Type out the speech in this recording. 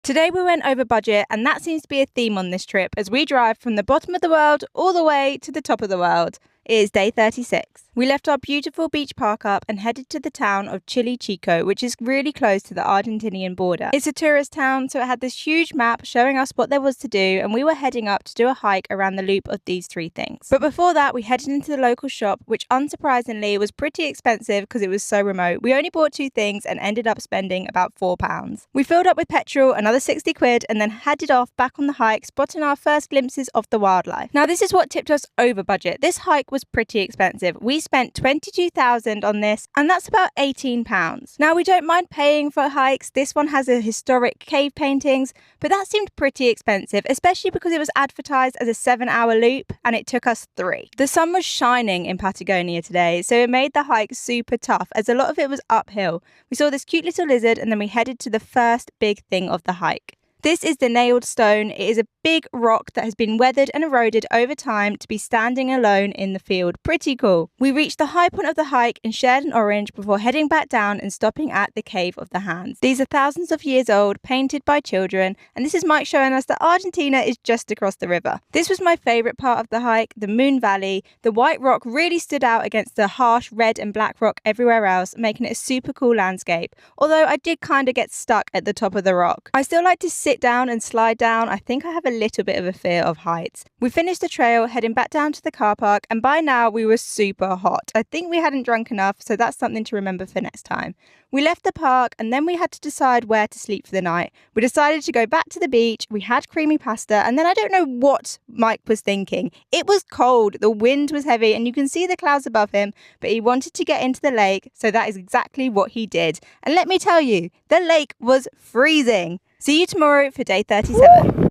Today we went over budget, and that seems to be a theme on this trip as we drive from the bottom of the world all the way to the top of the world. It is day 36. We left our beautiful beach park up and headed to the town of Chile Chico, which is really close to the Argentinian border. It's a tourist town, so it had this huge map showing us what there was to do, and we were heading up to do a hike around the loop of these three things. But before that, we headed into the local shop, which unsurprisingly was pretty expensive because it was so remote. We only bought two things and ended up spending about £4. We filled up with petrol, another 60 quid, and then headed off back on the hike, spotting our first glimpses of the wildlife. Now, this is what tipped us over budget. This hike was pretty expensive. We spent 22,000 on this, and that's about £18. Now, we don't mind paying for hikes. This one has a historic cave paintings, but that seemed pretty expensive, especially because it was advertised as a 7-hour loop and it took us 3. The sun was shining in Patagonia today, so it made the hike super tough as a lot of it was uphill. We saw this cute little lizard, and then we headed to the first big thing of the hike. This is the Nailed Stone. It is a big rock that has been weathered and eroded over time to be standing alone in the field. Pretty cool. We reached the high point of the hike and shared an orange before heading back down and stopping at the Cave of the Hands. These are thousands of years old, painted by children, and this is Mike showing us that Argentina is just across the river. This was my favourite part of the hike, the Moon Valley. The white rock really stood out against the harsh red and black rock everywhere else, making it a super cool landscape, although I did kind of get stuck at the top of the rock. I still like to sit down and slide down. I think I have a little bit of a fear of heights. We finished the trail, heading back down to the car park, and by now we were super hot. I think we hadn't drunk enough, so that's something to remember for next time. We left the park, and then we had to decide where to sleep for the night. We decided to go back to the beach. We had creamy pasta, and then I don't know what Mike was thinking. It was cold, the wind was heavy, and you can see the clouds above him, but he wanted to get into the lake, so that is exactly what he did. And let me tell you, the lake was freezing. See you tomorrow for day 37.